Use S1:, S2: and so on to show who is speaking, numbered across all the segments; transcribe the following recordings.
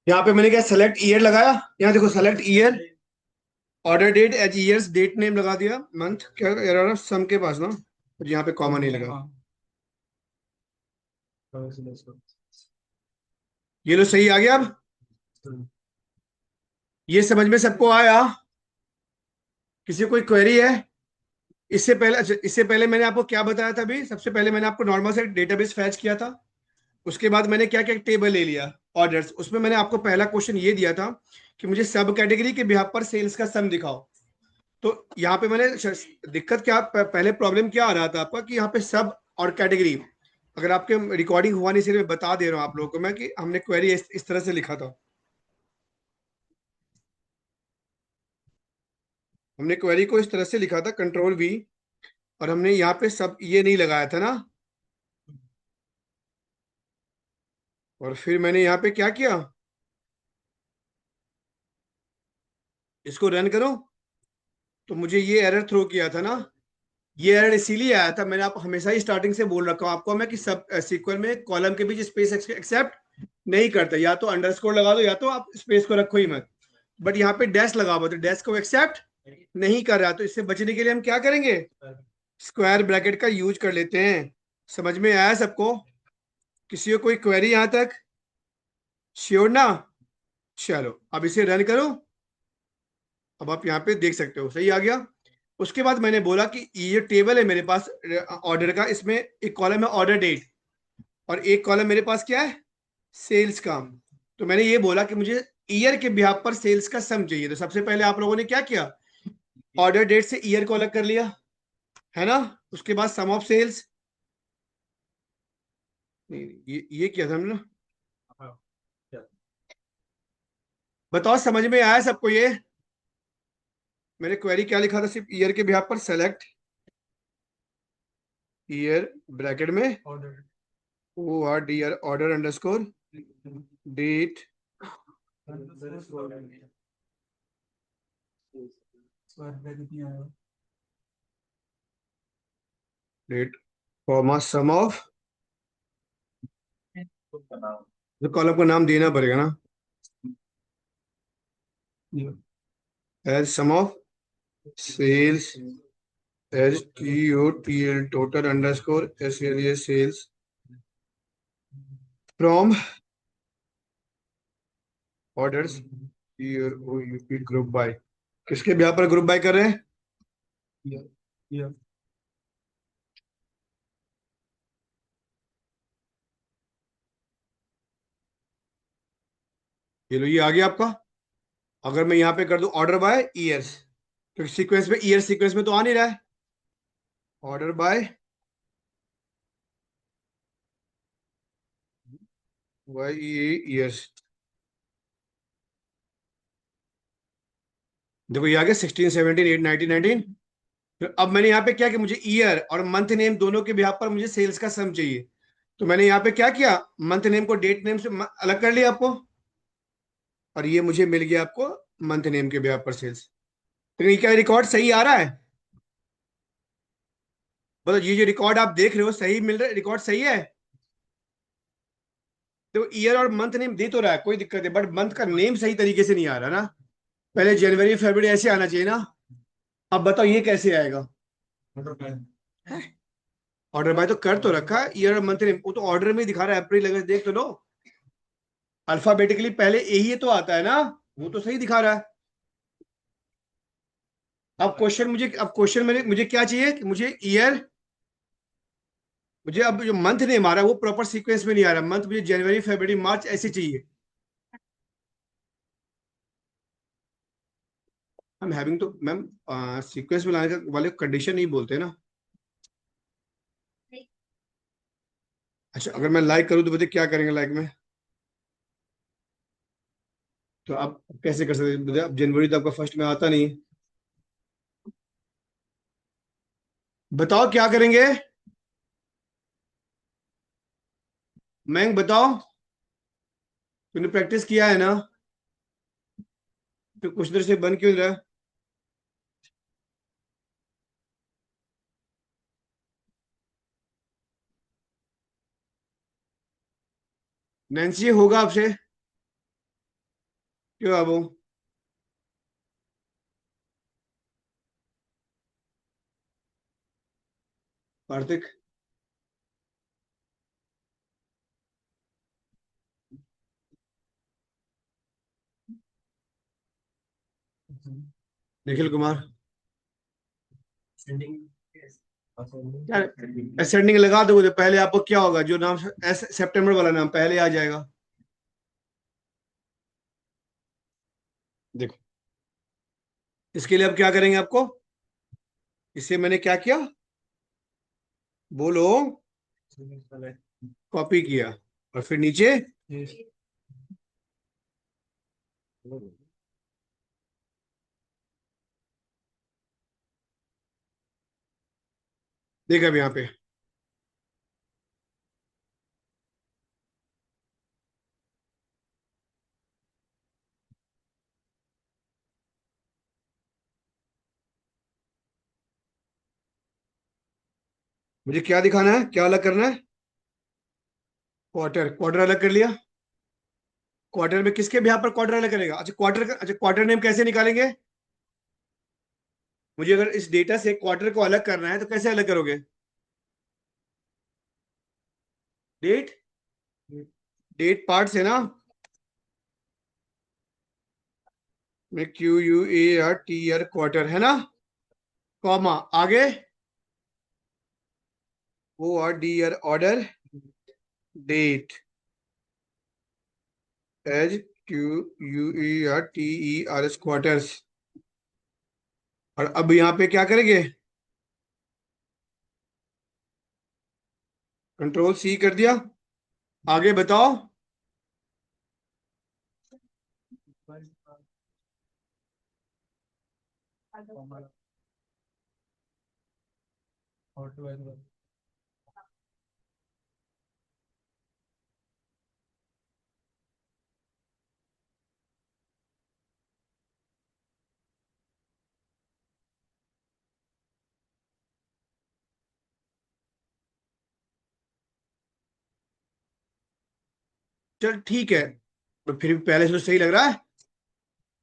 S1: यहाँ पे मैंने क्या सेलेक्ट ईयर लगाया। यहाँ देखो select year, order date as years, date name लगा दिया, मंथ क्या एरर सम के पास ना, और यहाँ पे कॉमा नहीं लगा। ये लो सही आ गया। अब ये समझ में सबको आया? किसी को कोई क्वेरी है? इससे पहले, अच्छा इससे पहले मैंने आपको क्या बताया था अभी? सबसे पहले मैंने आपको नॉर्मल से डेटाबेस फैच किया था। उसके बाद मैंने क्या क्या टेबल ले लिया, ऑर्डर्स। उसमें मैंने आपको पहला क्वेश्चन ये दिया था कि मुझे सब कैटेगरी के बिहाफ पर सेल्स का सम दिखाओ। तो यहाँ पे मैंने दिक्कत क्या, पहले प्रॉब्लम क्या आ रहा था आपका कि यहाँ पे सब और कैटेगरी, अगर आपके रिकॉर्डिंग हुआ नहीं, इसलिए मैं बता दे रहा हूँ आप लोगों को मैं कि हमने क्वेरी इस तरह से लिखा था। हमने क्वेरी को इस तरह से लिखा था, कंट्रोल वी, और हमने यहाँ पे सब ये नहीं लगाया था ना। और फिर मैंने यहाँ पे क्या किया, इसको रन करो, तो मुझे ये एरर थ्रो किया था ना। ये एरर इसीलिए आया था, मैंने आप हमेशा ही स्टार्टिंग से बोल रखा हूँ आपको मैं कि सब सीक्वल में कॉलम के बीच स्पेस एक्सेप्ट नहीं करता। या तो अंडरस्कोर लगा दो या तो आप स्पेस को रखो ही मत। बट यहाँ पे डैश लगा हुआ, तो डैश को एक्सेप्ट नहीं कर रहा, तो इससे बचने के लिए हम क्या करेंगे, स्क्वायर ब्रैकेट का यूज कर लेते हैं। समझ में आया सबको? किसी को कोई क्वेरी यहां तक? श्योर ना? चलो अब इसे रन करो। अब आप यहाँ पे देख सकते हो सही आ गया। उसके बाद मैंने बोला कि ये टेबल है मेरे पास ऑर्डर का, इसमें एक कॉलम है ऑर्डर डेट, और एक कॉलम मेरे पास क्या है, सेल्स का। तो मैंने ये बोला कि मुझे ईयर के बिहाफ पर सेल्स का सम चाहिए। तो सबसे पहले आप लोगों ने क्या किया, ऑर्डर डेट से ईयर को अलग कर लिया, है ना। उसके बाद सम ऑफ सेल्स, नहीं ये किया था हमने ना। बताओ समझ में आया सबको ये? मैंने क्वेरी क्या लिखा था, सिर्फ ईयर के बिहाफ पर सेलेक्ट ईयर ब्रैकेट में O R D R order underscore date date comma sum of, तो कॉलम का नाम देना पड़ेगा ना, as sum of sales as T O T L total underscore S L A sales from orders year O UP group by. किसके ब्याह पर group by कर रहे हैं? ये लो ये आ गया आपका। अगर मैं यहाँ पे कर दूं ऑर्डर बाय ईयर्स, तो सीक्वेंस में ईयर सीक्वेंस में तो आ नहीं रहा है, ऑर्डर बाय वाई ईयर्स। देखो ये आ गया 16 17 8 19 19। फिर अब मैंने यहाँ पे क्या कि मुझे ईयर और मंथ नेम दोनों के बिहाफ पर मुझे सेल्स का सम चाहिए। तो मैंने यहाँ पे क्या किया, मंथ नेम को डेट नेम से अलग कर लिया आपको, और ये मुझे मिल गया आपको मंथ नेम के बिहाफ पर सेल्स। तो ये क्या रिकॉर्ड सही आ रहा है? मतलब ये जो रिकॉर्ड आप देख रहे हो सही मिल रहा है, रिकॉर्ड सही है? तो ईयर और मंथ नेम दे तो रहा है, कोई दिक्कत है, बट मंथ का नेम सही तरीके से नहीं आ रहा ना। पहले जनवरी फरवरी ऐसे आना चाहिए ना। अब बताओ ये कैसे आएगा? ऑर्डर बाय तो कर तो रखा है, ईयर और मंथ नेम वो तो ऑर्डर में ही दिखा रहा है, अप्रैल अगस्त देख तो लो। अल्फाबेटिकली पहले यही तो आता है ना, वो तो सही दिखा रहा है। अब क्वेश्चन मेरे मुझे क्या चाहिए कि मुझे ईयर, मुझे अब जो मंथ नेम आ रहा है वो प्रॉपर सीक्वेंस में नहीं आ रहा, मंथ मुझे जनवरी फरवरी मार्च ऐसे चाहिए। हम हैविंग तो मैम सीक्वेंस में लाने का वाले कंडीशन नहीं बोलते ना। अच्छा अगर मैं लाइक करूँ तो बताइए क्या करेंगे लाइक में? तो आप कैसे कर सकते हैं बताइए? अब जनवरी तो आपका फर्स्ट में आता नहीं है। बताओ क्या करेंगे? मैंग बताओ, तूने प्रैक्टिस किया है ना? तो कुछ देर से बन क्यों रहा है? नैन्सी होगा आपसे? क्यों बाबू? कार्तिक, निखिल कुमार, यार असेंडिंग लगा दोगे तो पहले आपको क्या होगा, जो नाम सितंबर वाला नाम पहले आ जाएगा। देखो, इसके लिए अब क्या करेंगे आपको, इससे मैंने क्या किया, बोलो। कॉपी किया, और फिर नीचे देखा अब यहाँ पे। मुझे क्या दिखाना है, क्या अलग करना है? क्वार्टर, क्वार्टर अलग कर लिया। क्वार्टर में किसके यहाँ पर क्वार्टर अलग करेगा? अच्छा क्वार्टर, अच्छा क्वार्टर नेम कैसे निकालेंगे? मुझे अगर इस डेटा से क्वार्टर को अलग करना है तो कैसे अलग करोगे? डेट, डेट पार्ट से ना, में QUARTR क्वार्टर है ना, कॉमा आगे ORDR order, date as QUERTERS quarters. और अब यहाँ पे क्या करेंगे, कंट्रोल C कर दिया। आगे बताओ। चल ठीक है, तो फिर भी पहले से तो सही लग रहा है।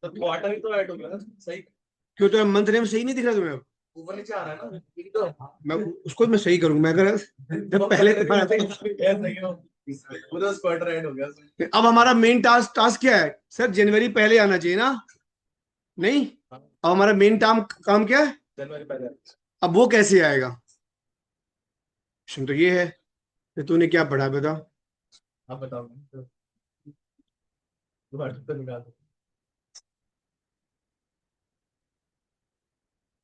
S2: तो क्वार्टर ही तो ऐड हो गया ना सही।
S1: क्यों, तो मंथ नेम सही नहीं दिख रहा तुम्हें अब?
S2: ऊपर नीचे आ रहा है ना यही तो।
S1: मैं उसको मैं सही करूंगा, मैं अगर जब पहले तुम्हारा
S2: यार सही हो, पूरा क्वार्टर ऐड हो गया उसमें।
S1: अब हमारा मेन टास्क टास्क क्या है सर, जनवरी पहले आना चाहिए ना? नहीं, अब हमारा मेन काम काम क्या है?
S2: जनवरी पहले।
S1: अब वो कैसे आएगा? क्वेश्चन तो ये है, तो तूने क्या पढ़ा बता।
S2: आप बताओ तो दोबारा तो निकाल दो।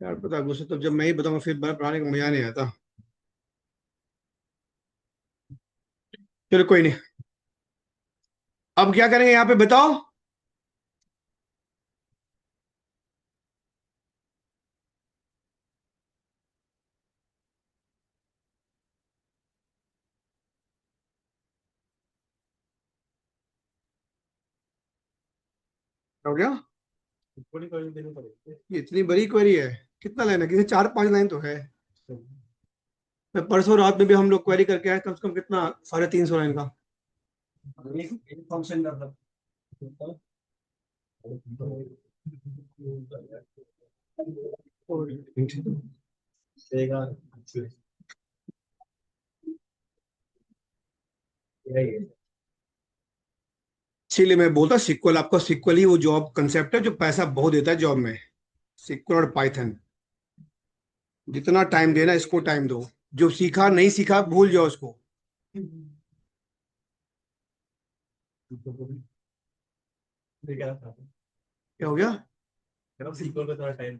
S1: यार पता गुस्सा तो जब मैं ही बताऊंगा फिर पढ़ाने का मजा नहीं आता। चलो कोई नहीं, अब क्या करेंगे यहाँ पे बताओ। हो गया?
S2: पूरी क्वेरी देनी पड़ेगी।
S1: ये इतनी बड़ी क्वेरी है, कितना लाइन है, किसी 4-5 लाइन तो है। मैं परसों रात में भी हम लोग क्वेरी करके आए, कम से कम कितना, 350 लाइन का।
S2: एक फंक्शन कर रहा देगा। यही है।
S1: इसीलिए मैं बोलता सिक्वल, आपको सिक्वल ही वो जॉब कंसेप्ट है जो पैसा बहुत देता है जॉब में। सिक्वल और पाइथन, जितना टाइम देना इसको टाइम दो, जो सीखा नहीं सीखा भूल जाओ उसको।
S2: ठीक है ना।
S1: क्या हो गया?
S2: चलो सीक्वल पे थोड़ा टाइम।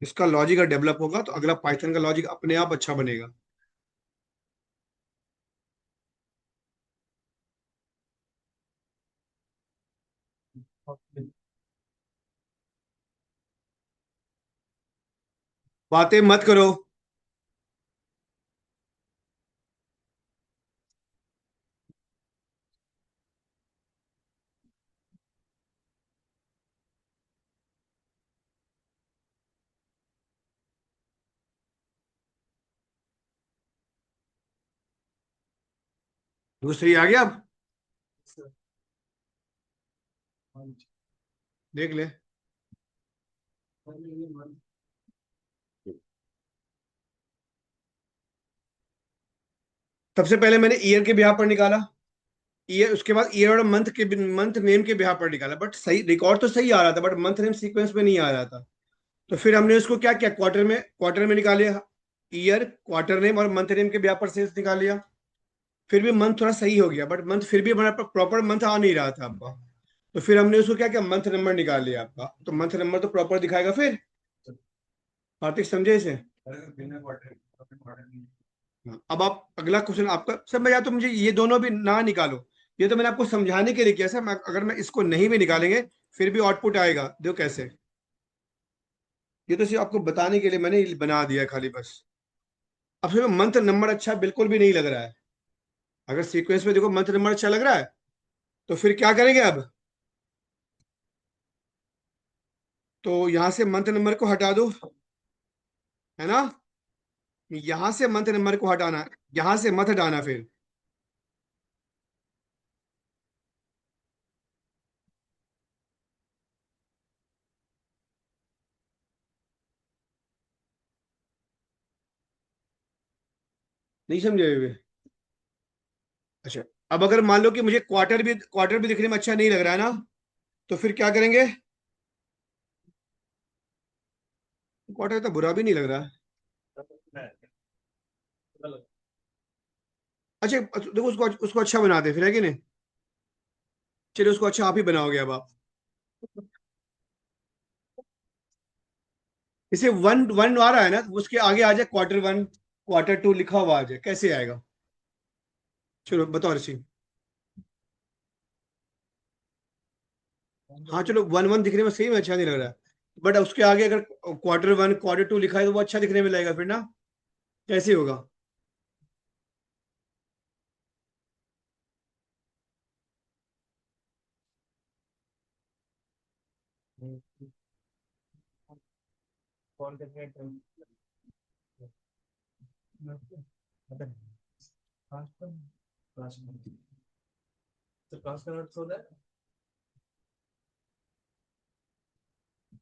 S1: इसका लॉजिक अगर डेवलप होगा तो अगला पाइथन का लॉजिक अपने आप अच्छा बनेगा। बातें मत करो। दूसरी आ गया अब। देख ले। सबसे पहले मैंने ईयर के बिहाफ पर निकाला, ईयर, उसके बाद ईयर और मंथ के, मंथ नेम के बिहाफ पर निकाला, बट सही रिकॉर्ड तो सही आ रहा था, बट मंथ नेम सीक्वेंस में नहीं आ रहा था। तो फिर हमने उसको क्या किया, क्वार्टर में निकाले, ईयर, क्वार्टर नेम और मंथ नेम के बिहाफ पर सेल्स निकाल लिया। फिर भी मंथ थोड़ा सही हो गया, बट मंथ फिर भी हमारा प्रॉपर मंथ आ नहीं रहा था आपका। तो फिर हमने उसको क्या किया, मंथ नंबर निकाल लिया आपका, तो मंथ नंबर तो प्रॉपर दिखाएगा फिर। कार्तिक समझे इसे? हाँ, अब आप अगला क्वेश्चन आपका सब में, या तो मुझे ये दोनों भी ना निकालो, ये तो मैंने आपको समझाने के लिए किया सर, अगर मैं इसको नहीं भी निकालेंगे फिर भी आउटपुट आएगा, देखो कैसे। ये तो सिर्फ आपको बताने के लिए मैंने बना दिया है खाली बस। अब फिर मंथ नंबर अच्छा बिल्कुल भी नहीं लग रहा है, अगर सीक्वेंस में देखो मंथ नंबर अच्छा लग रहा है, तो फिर क्या करेंगे अब, तो यहां से मंथ नंबर को हटा दो, है ना, यहां से मंथ नंबर को हटाना, यहां से मत हटाना फिर। नहीं समझे हुए? अच्छा, अब अगर मान लो कि मुझे क्वार्टर भी दिखने में अच्छा नहीं लग रहा है ना, तो फिर क्या करेंगे, क्वार्टर तो बुरा भी नहीं लग रहा। अच्छा देखो, उसको उसको अच्छा बनाते फिर, है कि नहीं? चलिए उसको अच्छा आप ही बनाओगे अब आप। इसे वन वन आ रहा है ना, तो उसके आगे आ जाए क्वार्टर 1, क्वार्टर 2 लिखा हुआ आ जाए, कैसे आएगा? चलो बताओ ऋषि। हाँ चलो, 1 1 दिखने में सही में अच्छा नहीं लग रहा है, बट उसके आगे अगर क्वार्टर 1 क्वार्टर 2 लिखा है तो वो अच्छा दिखने में लगेगा फिर ना, कैसे होगा?
S2: कौन कितने क्लास में तो क्लास का नोट्स होता है।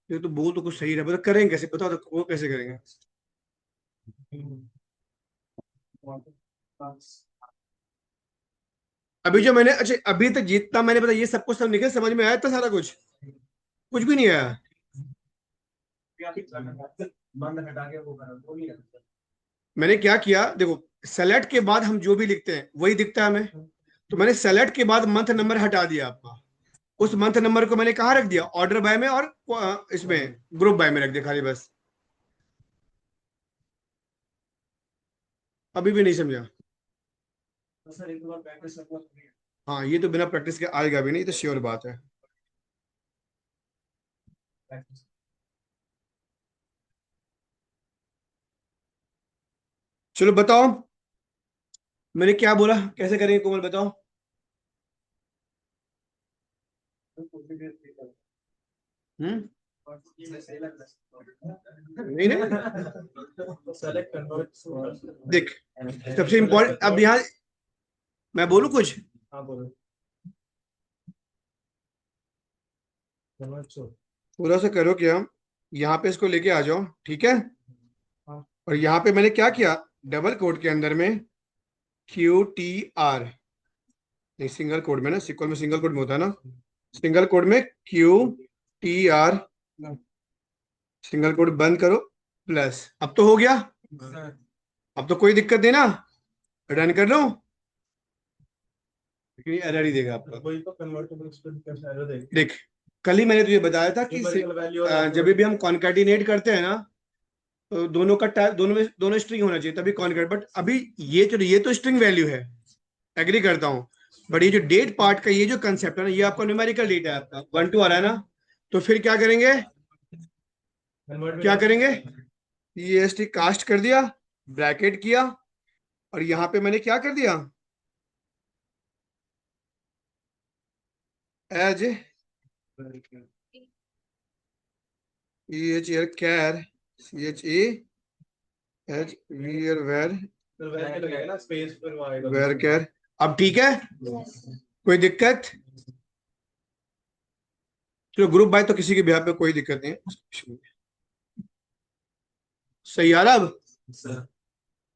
S1: ये तो बोल तो कुछ सही रहा, मतलब करेंगे कैसे, बताओ तो वो कैसे करेंगे? अभी जो मैंने, अच्छा अभी तक जितना मैंने बताया ये सब कुछ सब निकल समझ में आया था सारा कुछ? कुछ भी नहीं आया?
S2: बंद हटा के वो करो, वो नहीं करता।
S1: मैंने क्या किया देखो, सेलेक्ट के बाद हम जो भी लिखते हैं वही दिखता है हमें, तो मैंने सेलेक्ट के बाद मंथ नंबर हटा दिया आपका, उस मंथ नंबर को मैंने कहाँ रख दिया, ऑर्डर बाय में, और इसमें ग्रुप बाय में रख दिया खाली बस। अभी भी नहीं समझा?
S2: सर एक बार प्रैक्टिस करना।
S1: हाँ ये तो बिना प्रैक्टिस के आएगा भी नहीं, तो श्योर बात है। चलो बताओ, मैंने क्या बोला, कैसे करेंगे कोमल बताओ? हम्म, नहीं नहीं,
S2: सेलेक्ट कन्वर्ट।
S1: देख, सबसे इंपॉर्टेंट अब यहाँ मैं बोलूँ कुछ,
S2: हाँ बोलो। कन्वर्ट छो।
S1: पूरा सा करो क्या, यहाँ पे इसको लेके आ जाओ, ठीक है?
S2: हाँ।
S1: और यहाँ पे मैंने क्या किया, डबल कोड के अंदर में QTR, नहीं सिंगल कोड में ना, सिक्वल में सिंगल कोड में होता है ना, सिंगल कोड में QTR, सिंगल कोड बंद करो, प्लस, अब तो हो गया, अब तो कोई दिक्कत नहीं ना, रन कर लो, लेकिन ये एरर ही देगा आपका।
S2: वही तो कन्वर्टेबल कैसे एरर देगा।
S1: देख, कल ही मैंने तुझे बताया था कि
S2: न्यूमेरिकल वैल्यू और
S1: जब भी हम कॉन्कैटिनेट करते हैं ना, तो दोनों का टाइप, दोनों स्ट्रिंग होना चाहिए तभी कॉन्कैट, बट अभी ये तो स्ट्रिंग वैल्यू है, एग्री करता हूँ, बट ये जो डेट पार्ट का ये जो कंसेप्ट है ना, ये आपका न्यूमेरिकल डेटा है, आपका 1 2 आ रहा है ना, तो फिर क्या करेंगे,
S2: कन्वर्ट
S1: क्या करेंगे, ये एस टी कास्ट कर दिया, ब्रैकेट किया, और यहाँ पे मैंने क्या कर दिया, एज EHR कैर CHAH वेर
S2: फिर वैल्यू लगेगा ना स्पेस फिर वो आएगा।
S1: Varchar. अब ठीक है, कोई दिक्कत? चलो ग्रुप बाय तो किसी के बिहार पे कोई दिक्कत नहीं है। सही आ रहा अब?
S2: सर।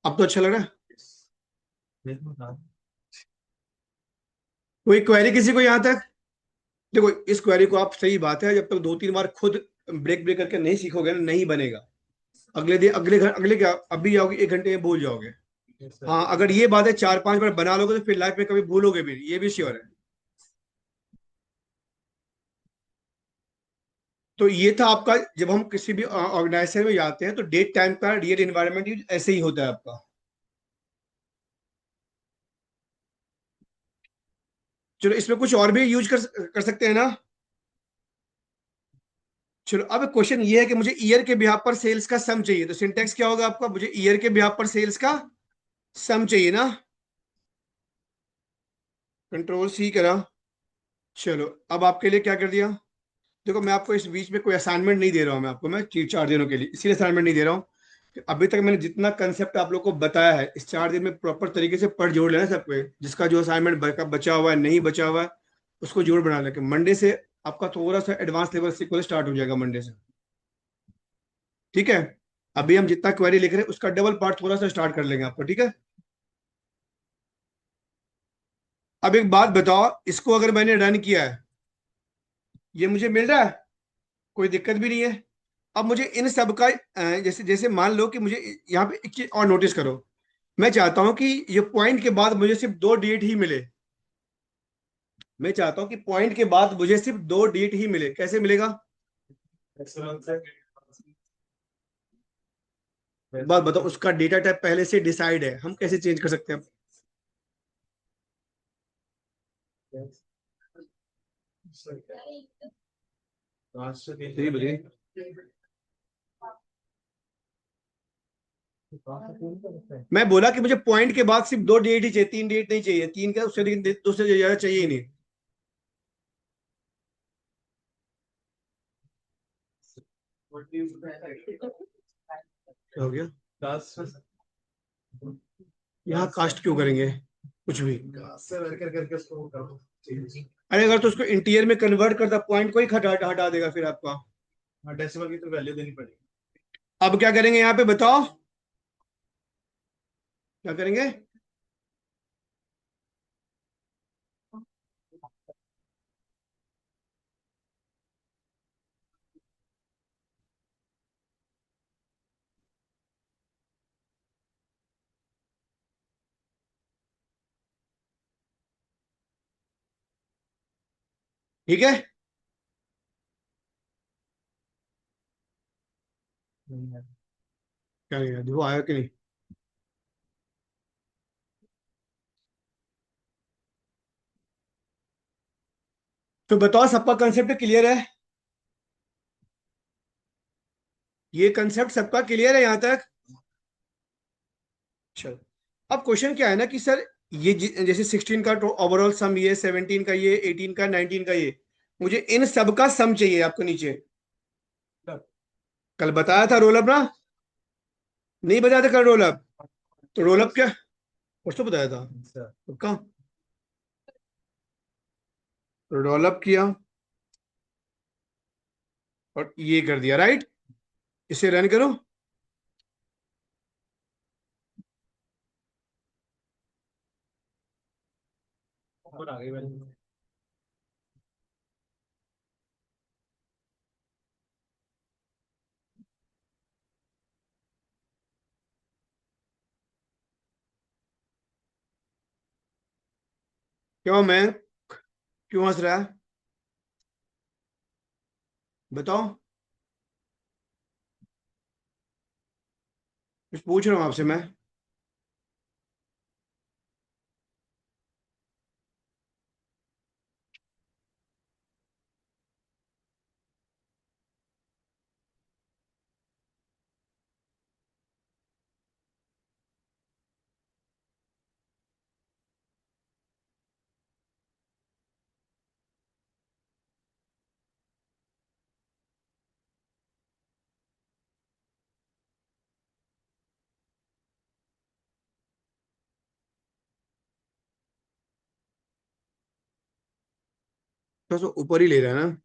S1: अब तो अच्छा लग रहा है।
S2: देखो ना।
S1: कोई क्वेरी किसी को यहाँ तक? देखो इस क्वेरी को आप, सही बात है, जब तक 2-3 बार खुद ब्रेक ब्रेक करके नहीं सीखोगे ना, नहीं बनेगा। अगले दिन, अगले क्या, अभी जाओगे 1 घंटे में भूल जाओगे।
S2: Yes sir.
S1: हाँ, अगर ये बात है 4-5 बार बना लोगे तो फिर लाइफ में कभी भूलोगे भी नहीं, ये भी श्योर है। तो ये था आपका, जब हम किसी भी ऑर्गेनाइजेशन में जाते हैं तो डेट टाइम का रियल एनवायरनमेंट यूज ऐसे ही होता है आपका। चलो इसमें कुछ और भी यूज कर सकते हैं ना? चलो अब क्वेश्चन ये है कि मुझे ईयर के बिहाफ पर सेल्स का सम चाहिए, तो सिंटेक्स क्या होगा आपका? मुझे ईयर के बिहाफ पर सेल्स का सम चाहिए ना। कंट्रोल सी करा। चलो अब आपके लिए क्या कर दिया। देखो मैं आपको इस बीच में कोई असाइनमेंट नहीं दे रहा हूँ, मैं आपको, मैं 4 दिनों के लिए इसीलिए असाइनमेंट नहीं दे रहा हूँ कि अभी तक मैंने जितना कंसेप्ट आप लोग को बताया है, इस 4 दिन में प्रॉपर तरीके से पढ़ जोड़ लेना सब पे, जिसका जो असाइनमेंट बचा हुआ है, नहीं बचा हुआ है, उसको जोड़ बना लेके मंडे से आपका थोड़ा सा एडवांस लेवल सीक्वल स्टार्ट हो जाएगा मंडे से। ठीक है? अभी हम जितना क्वेरी लिख रहे हैं उसका डबल पार्ट थोड़ा सा स्टार्ट कर लेंगे आपको, ठीक है? अब एक बात बताओ, इसको अगर मैंने रन किया है, ये मुझे मिल रहा है, कोई दिक्कत भी नहीं है। अब मुझे इन सब का जैसे जैसे मान लो कि मुझे यहाँ पे एक चीज और नोटिस करो। मैं चाहता हूं कि ये पॉइंट के बाद मुझे सिर्फ 2 डिजिट ही मिले। मैं चाहता हूं कि पॉइंट के बाद मुझे सिर्फ 2 डिजिट ही मिले। कैसे मिलेगा?
S2: Excellent sir.
S1: बात बताओ, उसका डेटा टाइप पहले से डिसाइड है, हम कैसे चेंज कर सकते हैं? सही बताइए। मैं बोला कि मुझे पॉइंट के बाद सिर्फ 2 डिजिट ही चाहिए, 3 डिजिट नहीं चाहिए। तीन क्या, उससे ज्यादा चाहिए ही नहीं। क्या हो गया? यहाँ कास्ट क्यों करेंगे कुछ भी? अरे अगर तो उसको इंटीरियर में कन्वर्ट करता, पॉइंट को ही हटा हटा देगा फिर आपका।
S2: डेसिमल की तो वैल्यू देनी पड़ेगी।
S1: अब क्या करेंगे यहाँ पे बताओ? क्या करेंगे? ठीक है? क्या नहीं है, वो आया कि नहीं? तो बताओ सबका कंसेप्ट क्लियर है? ये कंसेप्ट सबका क्लियर है यहाँ तक? चलो अब क्वेश्चन क्या है ना कि सर, ये जैसे 16 का ओवरऑल सम, ये 17 का, ये 18 का, 19 का, ये मुझे इन सब का सम चाहिए आपको नीचे। कल बताया था रोल अप ना? नहीं बताया था कल रोल अप? तो रोल अप क्या, परसों बताया था? तो कहाँ? रोल अप किया और ये कर दिया, राइट? इसे रन करो।
S2: और आगे वाली।
S1: क्यों मैं, क्यों हंस रहा है? बताओ। कुछ पूछ रहा हूँ आपसे मैं। तो ऊपर ही ले रहा है ना?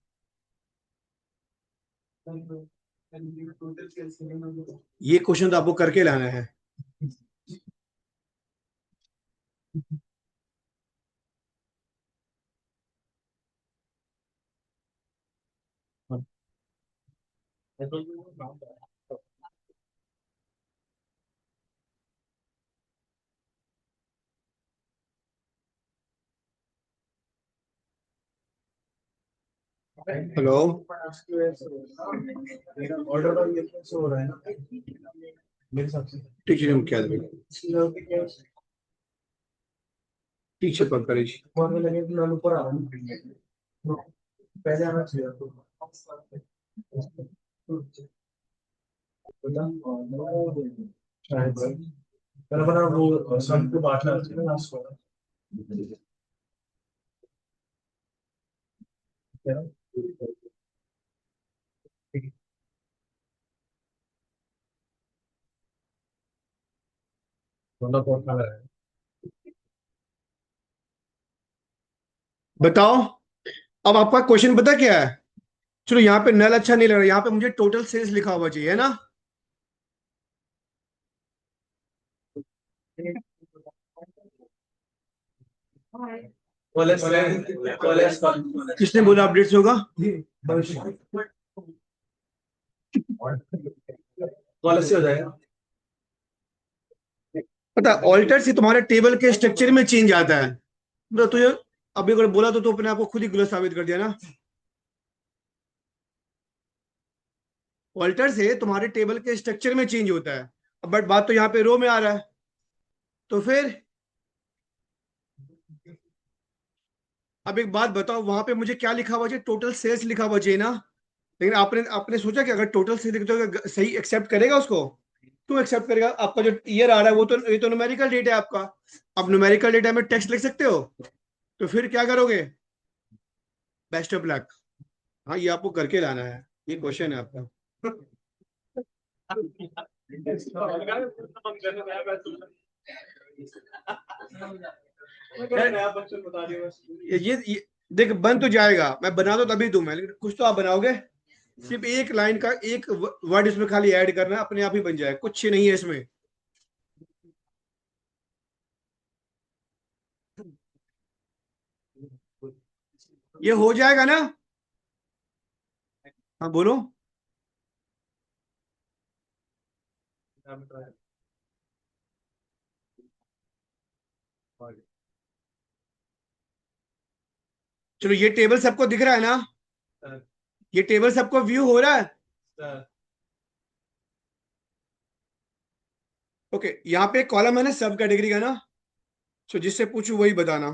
S1: ये क्वेश्चन तो आपको करके लाना है। हेलो।
S2: ऑर्डर हो रहा है ना मेरे हिसाब से।
S1: टीचर हम क्या देंगे? टीचर पर करेज।
S2: ऊपर आ रहा हूँ। पहले आना चाहिए तो शायद पहले बना वो सब को बांटना चाहिए ना लास्ट को क्या दोनों को खा रहा है।
S1: बताओ, अब आपका क्वेश्चन पता क्या है? चलो यहाँ पे नल अच्छा नहीं लग रहा, यहाँ पे मुझे टोटल सेल्स लिखा हुआ चाहिए, है ना?
S2: कॉलेज कॉलेज
S1: किसने बोला अपडेट्स होगा?
S2: कॉलेज से हो जाएगा।
S1: पता, ऑल्टर से तुम्हारे टेबल के स्ट्रक्चर में चेंज आता है। तो तुझे अभी अगर बोला तो अपने आप को खुद ही गलत साबित कर दिया ना। ऑल्टर से तुम्हारे टेबल के स्ट्रक्चर में चेंज होता है, बट बात तो यहाँ पे रो में आ रहा है, तो फिर अब एक बात बताओ, वहां पे मुझे क्या लिखा हुआ चाहिए? टोटल सेल्स लिखा हुआ चाहिए ना। लेकिन आपने आपने सोचा कि अगर टोटल सेल्स लिख दो सही एक्सेप्ट करेगा उसको? क्यों एक्सेप्ट करेगा? आपका जो ईयर आ रहा है वो तो, ये तो न्यूमेरिकल डेटा है आपका। अब न्यूमेरिकल डेटा में टेक्स्ट लिख सकते हो, तो फिर क्या करोगे? Best of luck. हाँ, ये आपको करके लाना है, ये क्वेश्चन है आपका। ये देख, बन तो जाएगा, मैं बना दो तभी दूं मैं, लेकिन कुछ तो आप बनाओगे। सिर्फ एक लाइन का एक वर्ड इसमें खाली ऐड करना है, अपने आप ही बन जाए, कुछ नहीं है इसमें। ये हो जाएगा ना? हाँ बोलो। चलो, ये टेबल सबको दिख रहा है ना? ये टेबल सबको व्यू हो रहा है? ओके, यहाँ पे एक कॉलम है ना सब कैटेगरी का ना। सो जिससे पूछू वही बताना।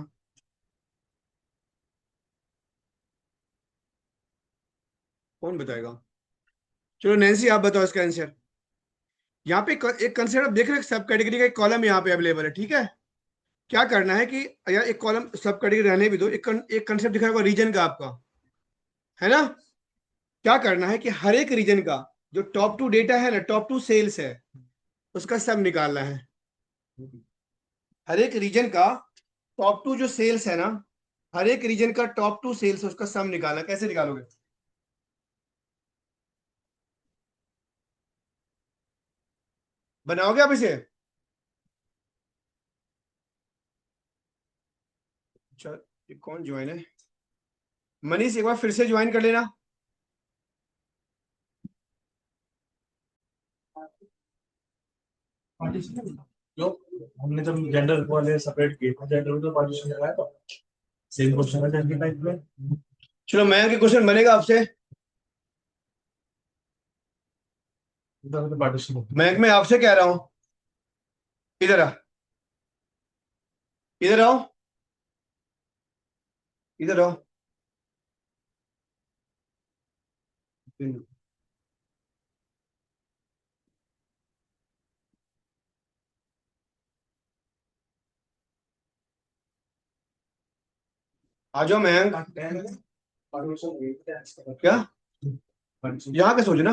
S1: कौन बताएगा? चलो नैन्सी, आप बताओ इसका आंसर। यहाँ पे एक कंसेप्ट आप देख रहे हो, सब कैटेगरी का एक कॉलम यहाँ पे अवेलेबल है, ठीक है? क्या करना है कि यार एक कॉलम सब कैटेगरी रहने भी दो, एक कंसेप्ट दिखा होगा रीजन का आपका, है ना? क्या करना है कि हर एक रीजन का जो टॉप टू डेटा है ना, टॉप टू सेल्स है, उसका सब निकालना है। हर एक रीजन का टॉप टू जो सेल्स है ना, हर एक रीजन का टॉप टू सेल्स है, उसका सम निकालना। कैसे निकालोगे? बनाओगे आप इसे? अच्छा, ये कौन ज्वाइन है? मनीष, एक बार फिर से ज्वाइन कर लेना।
S2: जो हमने जब जेंडर वाले सेपरेट किए थे जेंडर में तो पार्टीशन लगाया था सेम क्वेश्चन है जेंडर टाइप में।
S1: चलो, मैं के क्वेश्चन बनेगा आपसे।
S2: इधर तो पार्टीशन
S1: मैं आपसे कह रहा हूं, इधर आ, इधर आओ, इधर आओ। आ जाओ मयंक। क्या? यहाँ पे सोचना।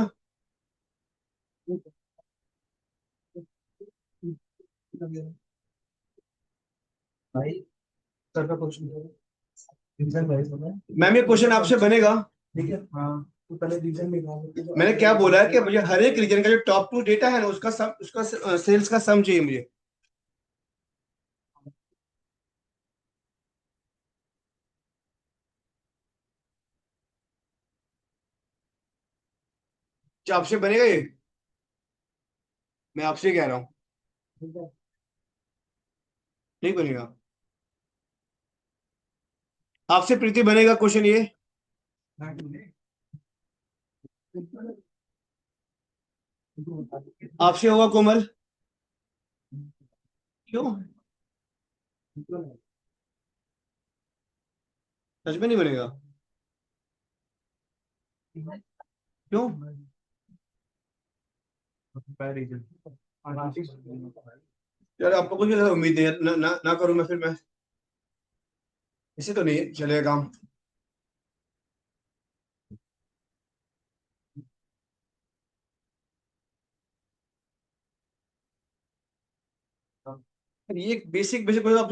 S2: भाई सर का क्वेश्चन रीजन भाई सुना
S1: मैम, ये क्वेश्चन आपसे बनेगा।
S2: ठीक है हाँ तो पहले रीजन निकालो।
S1: मैंने क्या बोला है कि मुझे हर एक रीजन का जो टॉप 2 डेटा है ना उसका सेल्स का सम चाहिए मुझे। क्या आपसे बनेगा ये? मैं आपसे कह रहा हूँ, नहीं बनेगा। आपसे प्रीति बनेगा क्वेश्चन ये? आपसे होगा कोमल? क्यों? सच में नहीं बनेगा? क्यों? यार आपको कुछ ज्यादा उम्मीद है ना, ना करूं मैं, फिर मैं इसे तो नहीं चलेगा काम। ये एक बेसिक बेसिक आप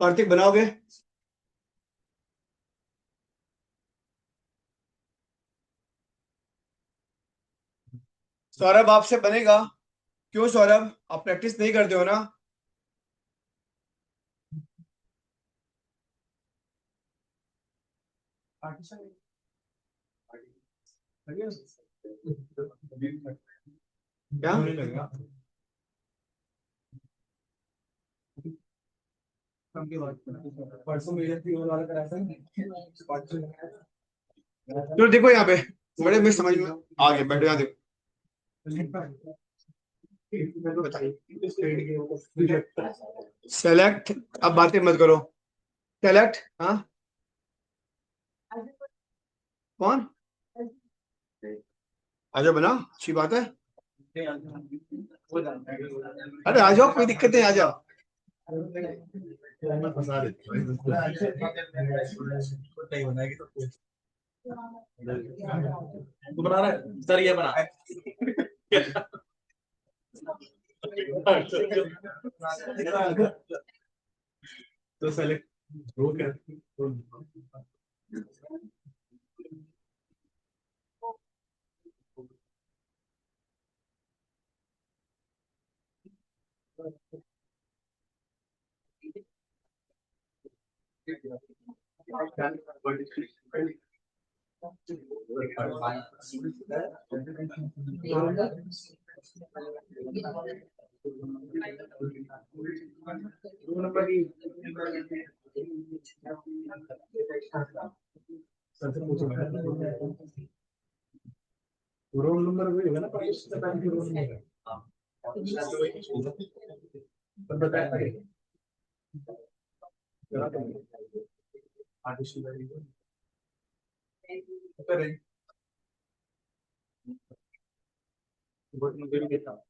S1: कार्तिक बनाओगे? सौरभ आपसे बनेगा? क्यों सौरभ, आप प्रैक्टिस नहीं करते हो ना? क्या?
S2: परसों मेरे वाला कराया था।
S1: तो देखो यहाँ पे बड़े में समझ में आ गया, बैठो यहाँ देखो। सेलेक्ट, अब बातें मत करो। सेलेक्ट, हाँ कौन? आ जाओ, बना, अच्छी बात है। अरे आ जाओ, कोई दिक्कत नहीं, आ जाओ।
S2: फंसा देती है नहीं बनाएगी तो तू बना रहा है सर, ये बना तो सेलेक्ट रो क्या सबसे पूछो रोल नंबर भी होगा ना, पर इससे पहले रोल नंबर है। पर बताया आर्टिस्ट करें बट मुझे भी देता हूँ।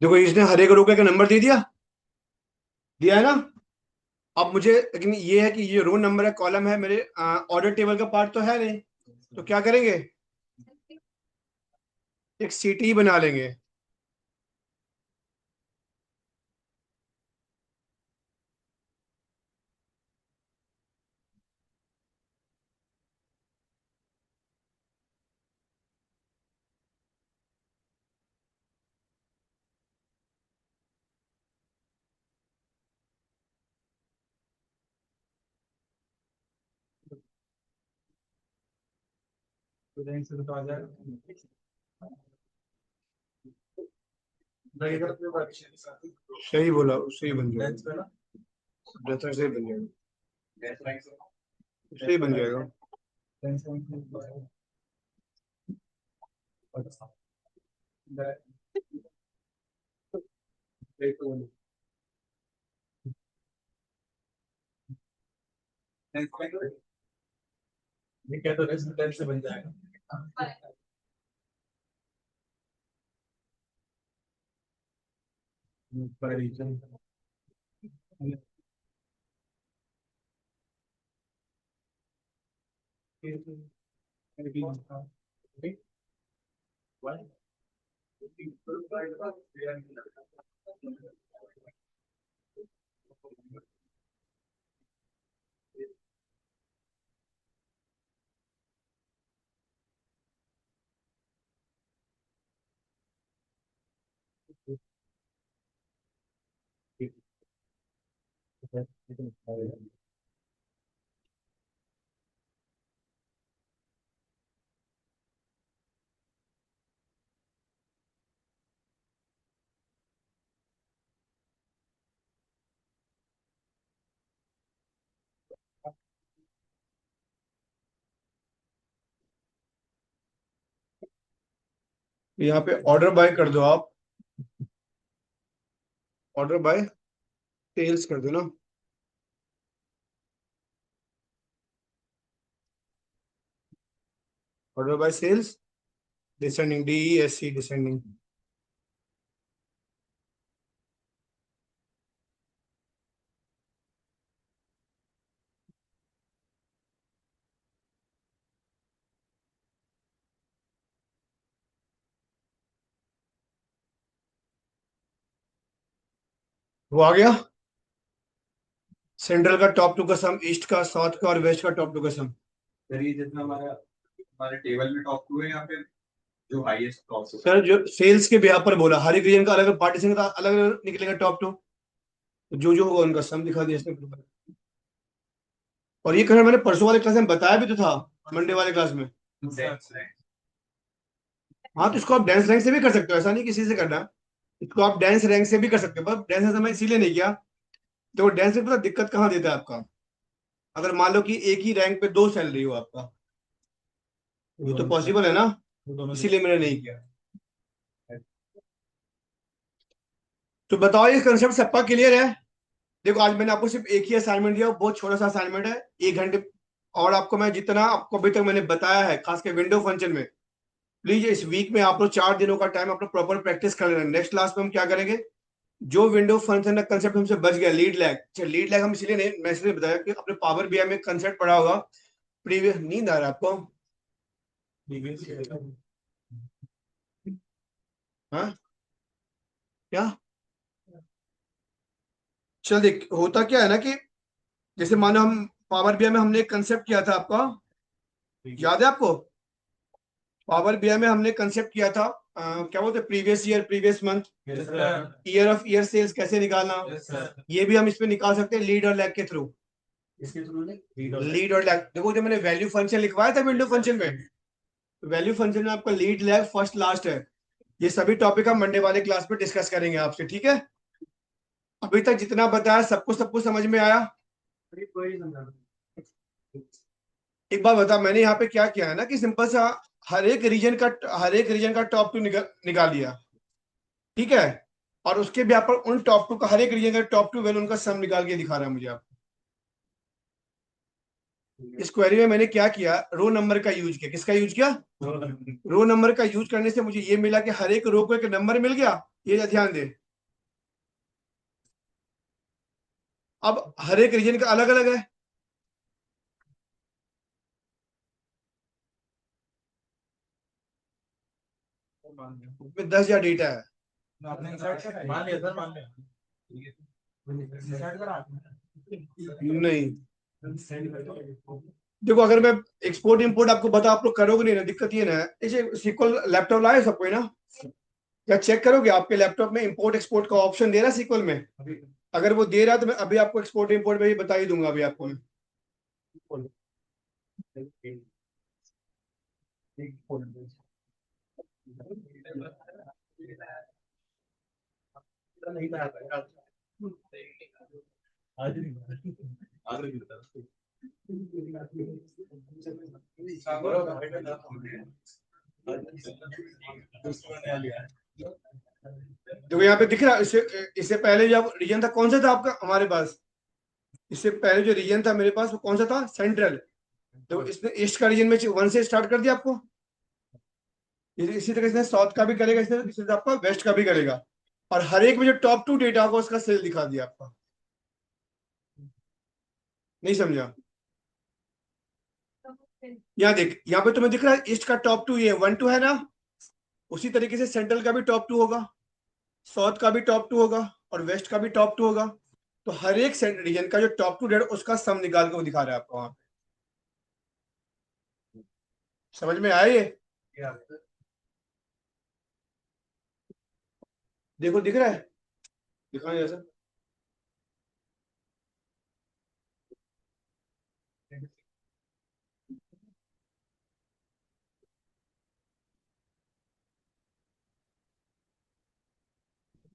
S1: देखो इसने हर एक रो का नंबर दे दिया, दिया है ना? अब मुझे लेकिन ये है कि ये रो नंबर है, कॉलम है, मेरे ऑर्डर टेबल का पार्ट तो है नहीं। तो क्या करेंगे, एक सीटी बना लेंगे।
S2: तो जैसे से तो आ जाएगा लगेगा अपने बात
S1: सही बोला, सही बन
S2: लेंस पे
S1: जाएगा।
S2: ना
S1: बेहतर सही बन जाएगा, सही बन जाएगा।
S2: लेंस पे अच्छा देखो लेंस पे ये क्या तो लेंस से बन जाएगा पर रीजन
S1: यहाँ पे ऑर्डर बाय कर दो आप, ऑर्डर बाय सेल्स कर दो ना। Order by sales descending, DESC descending. वो आ गया, सेंट्रल का टॉप टू का सम, ईस्ट का, साउथ का और वेस्ट का टॉप टू का सम।
S3: सर ये जितना हमारा हमारे टेबल में टॉप टू है या फिर जो हाईएस्ट टॉप टू?
S1: सर जो सेल्स के बिहार पर बोला, हर एक रीजन का अलग अलग पार्टीशन का अलग अलग निकलेगा टॉप टू, जो जो होगा उनका सम दिखा दिया इसने। और ये करना मैंने परसों वाले क्लास में बताया भी तो था, मंडे वाले क्लास में। हाँ तो इसको आप डांस रैंक से भी कर सकते हो, ऐसा नहीं किसी से करना, इसको आप डांस रैंक से भी कर सकते हो, पर डांस रैंक मैं इसीलिए नहीं किया। तो डांस में पता दिक्कत कहाँ देता है आपका, अगर मान लो कि एक ही रैंक पे दो सैलरी हो आपका, ये तो पॉसिबल है ना, इसीलिए मैंने नहीं किया। तो बताओ ये कंसेप्ट सबका क्लियर है? देखो आज मैंने आपको सिर्फ एक ही असाइनमेंट दिया, बहुत छोटा सा असाइनमेंट है, 1 घंटे। और आपको मैं जितना आपको अभी तक मैंने बताया है, खासकर विंडो फंक्शन में, प्लीज इस वीक में आप लोग 4 दिनों का टाइम अपना प्रॉपर प्रैक्टिस कर लेना। नेक्स्ट क्लास में हम क्या करेंगे, जो विंडो फंक्शन का कंसेप्ट हमसे बच गया, लीड लैग। अच्छा लीड लैग हम इसलिए नहीं, मैं इसलिए बताया कि अपने पावर बीआई में कंसेप्ट पढ़ा होगा प्रीवियस। नींद आ रहा है आपको? हाँ क्या? चल देख, होता क्या है ना कि जैसे मानो हम पावर बीआई में हमने एक कंसेप्ट किया था, आपका याद है आपको? पावर बीआई में हमने कंसेप्ट किया था, क्या बोलते, previous year, previous month, year of year sales कैसे निकालना। ये भी हम इसमें निकाल सकते हैं लीड और लैग के थ्रू।
S2: इसके थ्रू
S1: लीड और लैग देखो, जो मैंने वैल्यू फंक्शन लिखवाया था विंडो फंक्शन में, वैल्यू फंक्शन में आपका लीड लैग फर्स्ट लास्ट है। ये सभी टॉपिक हम मंडे वाले क्लास में डिस्कस करेंगे आपसे, ठीक है? अभी तक जितना बताया सबको समझ में आया? एक बात बता, मैंने यहाँ पे क्या किया है ना कि सिंपल सा हर एक रीजन का टॉप टू निकाल दिया, ठीक है? और उसके भी पर उन टॉप टू का, हर एक रीजन का टॉप टू वैल्यू उनका सम निकाल के दिखा रहा है मुझे आप। इस क्वेरी में मैंने क्या किया, रो नंबर का यूज किया। किसका यूज किया? रो नंबर का यूज करने से मुझे ये मिला कि हर एक रो को एक नंबर मिल गया। ये ध्यान दे, अब हर एक रीजन का अलग अलग है। उसमें 10,000 डेटा है।
S2: मान लिया सर, मान लिया।
S1: नहीं देखो, अगर मैं एक्सपोर्ट इंपोर्ट आपको बता, आप लोग करोगे नहीं ना, दिक्कत ये ना है। इसे सीक्वल लैपटॉप लाए सब कोई ना, क्या चेक करोगे आपके लैपटॉप में इंपोर्ट एक्सपोर्ट का ऑप्शन दे रहा है सीक्वल में? अगर वो दे रहा है तो मैं अभी आपको एक्सपोर्ट इंपोर्ट में ही बता ही दूंगा अभी आपको मैं। देखो यहाँ पे दिख रहा है, इससे इससे पहले जब रीजन था कौन सा था आपका हमारे पास, इससे पहले जो रीजन था मेरे पास वो कौन सा था? सेंट्रल। तो इसने ईस्ट का रीजन में 1 से स्टार्ट कर दिया आपको, इसी तरह से साउथ का भी करेगा, इसी तरह से आपका वेस्ट का भी करेगा। और हर एक में जो टॉप टू डेटा होगा उसका सेल दिखा दिया आपका। नहीं समझा? यहाँ देख, यहाँ पे तुम्हें दिख रहा है ईस्ट का टॉप टू, ये 1 2 है ना, उसी तरीके से सेंट्रल का भी टॉप 2 होगा, साउथ का भी टॉप 2 होगा और वेस्ट का भी टॉप 2 होगा। तो हर एक रीजन का जो टॉप 2 डेटा उसका सम निकाल के वो दिखा रहा है आपको वहां पे। समझ में आया ये? देखो दिख रहा है, दिखाओ जैसा।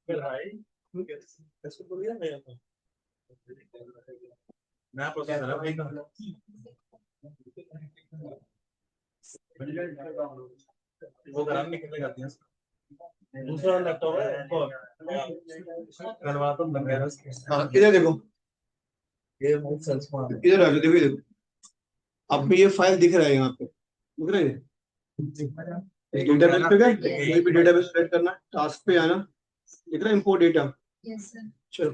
S2: फिर भाई कैसे बोल दिया मैं प्रोसेस है ना भाई का वो खराब निकलने जाती है दूसरा लैपटॉप है करवा तो लग गया
S1: हाँ इधर देखो,
S2: ये बहुत सेल्स में
S1: इधर आ जाओ, देखो देखो आपको ये फाइल दिख रहा है यहाँ पे, दिख रहा है? डेटाबेस पे गए, कोई भी डेटाबेस सेलेक्ट करना, टास्क पे आना, दिख रहा है इंपोर्ट डेटा। चलो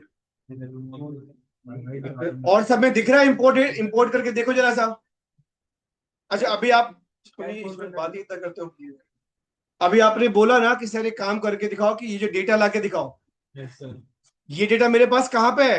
S1: और सब में दिख रहा है इंपोर्ट, इंपोर्ट करके देखो जरा सा। अच्छा अभी आप इसमें बात ही इतना करते हो, अभी आपने बोला ना कि सर एक काम करके दिखाओ कि ये जो डेटा ला के दिखाओ, ये डेटा मेरे पास कहाँ पे है?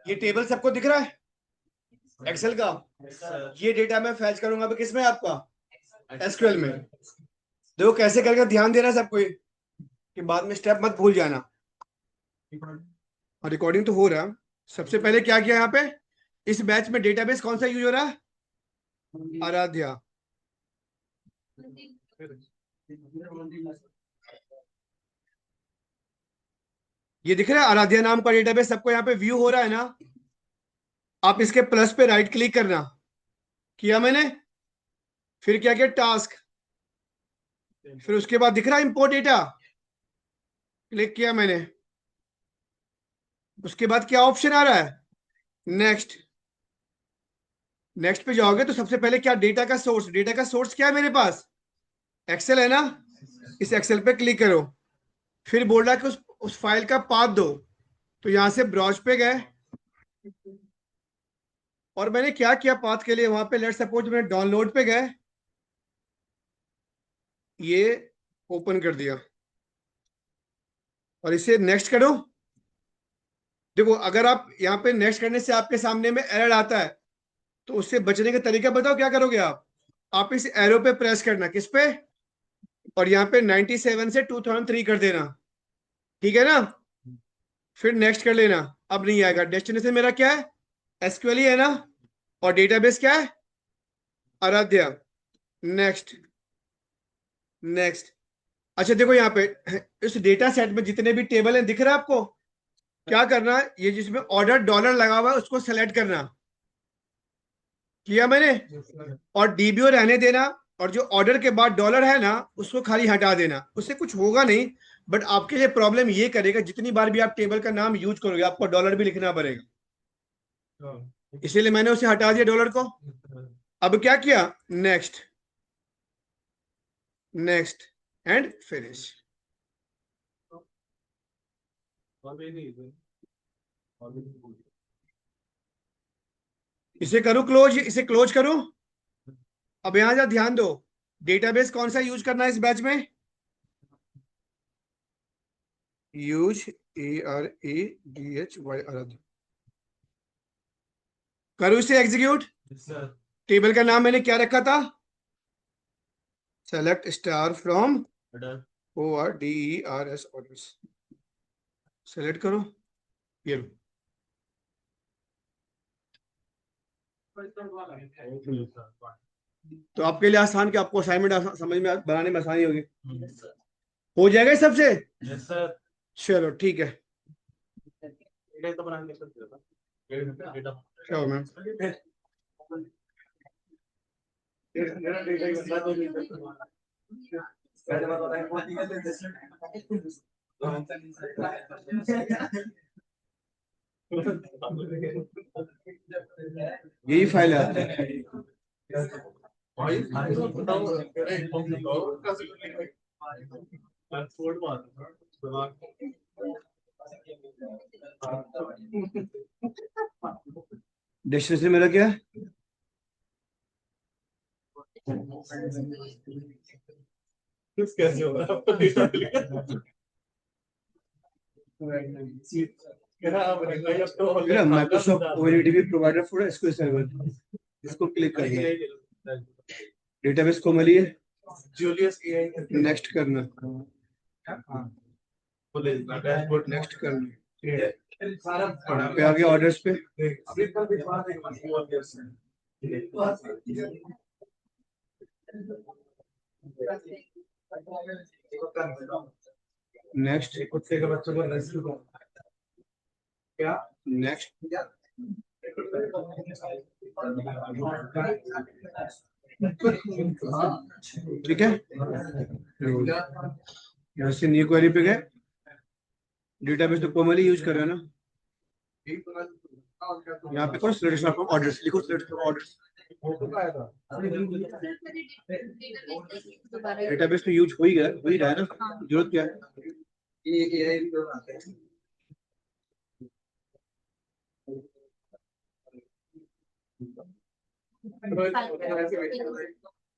S1: ये टेबल सबको दिख रहा है एक्सेल का? ये डेटा मैं फैच करूंगा अभी किसमें, आपका एसक्यूएल में। देखो कैसे करके ध्यान देना सबको कि बाद में स्टेप मत भूल जाना। और रिकॉर्डिंग तो हो रहा है। सबसे पहले क्या किया यहाँ पे, इस बैच में डेटाबेस कौन सा यूज हो रहा है? आराध्या। ये दिख रहा है आराध्या नाम का डेटाबेस सबको यहाँ पे व्यू हो रहा है ना? आप इसके प्लस पे राइट क्लिक करना, किया मैंने, फिर क्या किया टास्क, फिर उसके बाद दिख रहा है इंपोर्ट डेटा, क्लिक किया मैंने, उसके बाद क्या ऑप्शन आ रहा है, नेक्स्ट। नेक्स्ट पे जाओगे तो सबसे पहले क्या, डेटा का सोर्स, डेटा का सोर्स क्या है मेरे पास, एक्सेल है ना, इस एक्सेल पे क्लिक करो, फिर बोल रहा है कि उस फाइल का पाथ दो, तो यहां से ब्राउज पे गए और मैंने क्या किया पाथ के लिए, वहां पे लेट सपोज मैंने डाउनलोड पे गए, ये ओपन कर दिया और इसे नेक्स्ट करो। देखो अगर आप यहाँ पे नेक्स्ट करने से आपके सामने में एरर आता है तो उससे बचने का तरीका बताओ क्या करोगे आप इस एरो पे प्रेस करना, किस पे, और यहाँ पे 97 से 2003 कर देना, ठीक है ना, फिर नेक्स्ट कर लेना। अब नहीं आएगा, डेस्टिनेशन मेरा क्या है, एसक्यूएल ही है ना, और डेटाबेस क्या है, आराध्या। Next, next. अच्छा देखो यहाँ पे इस डेटा सेट में जितने भी टेबल हैं दिख रहा है आपको, क्या करना है, ये जिसमें ऑर्डर डॉलर लगा हुआ है उसको सेलेक्ट करना, किया मैंने, और डीबीओ रहने देना, और जो ऑर्डर के बाद डॉलर है ना उसको खाली हटा देना, उससे कुछ होगा नहीं, बट आपके लिए प्रॉब्लम ये करेगा जितनी बार भी आप टेबल का नाम यूज करोगे आपको डॉलर भी लिखना पड़ेगा, इसीलिए मैंने उसे हटा दिया डॉलर को। अब क्या किया, नेक्स्ट, नेक्स्ट एंड फिनिश। इसे करूं क्लोज, इसे क्लोज करूं। अब यहां जा ध्यान दो, डेटाबेस कौन सा यूज करना है इस बैच में, यूज ARADHY आराध्या। करूं इसे एग्जीक्यूट। टेबल का नाम मैंने क्या रखा था, select star from ORDERS orders, select करो, ये लो। तो आपके लिए आसान, कि आपको असाइनमेंट समझ में बनाने में आसानी होगी। हो जाएगा इस सबसे?
S2: यस सर,
S1: चलो ठीक है,
S2: डेटा तो बनाने के लिए डेटा
S1: श्योर मैम।
S2: मेरा डेटा ही बना दो नहीं पहले बात बताएं कौन ठीक है
S1: यही फाइल है।
S2: भाई बताओ मेरे इनफॉर्म दो ट्रांसपोर्ट बात
S1: डेस्टिनेशन मेरा क्या है?
S2: कैसे हो रहा है आपका डेटा
S1: मेरा Microsoft ONDB provider for SQL server, इसको क्लिक करना है, डेटाबेस को मिली है,
S2: जूलियस एआई
S1: नेक्स्ट करना,
S2: डैशबोर्ड
S1: नेक्स्ट करना,
S2: सारा पढ़ा
S1: पे आगे ऑर्डर्स पे,
S2: अभी कल भिजवा देंगे
S1: नेक्स्ट,
S2: कुत्ते के बच्चों को रेस्क्यू करो क्या
S1: नेक्स्ट, ठीक है। यहाँ से न्यू क्वेरी पे गए, डेटाबेस तो कोमली यूज कर रहे हैं ना, यहाँ पे करो सिलेक्शन ऑफ ऑर्डर्स, लिखो सिलेक्शन ऑफ ऑर्डर्स, डेटाबेस तो यूज हो ही रहा है ना, जरूरत क्या है?
S3: ये एआई भी तो आते हैं।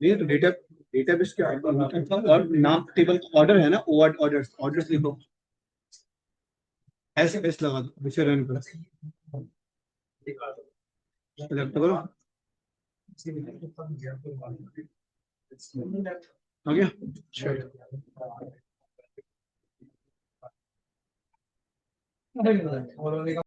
S1: नहीं तो डेटाबेस क्या है? और नाम टेबल ऑर्डर है ना, ऑर्डर्स, ऑर्डर्स लिखो, एस लगा दो, विषय रन करो, सेलेक्ट करो, हो गया, चलो।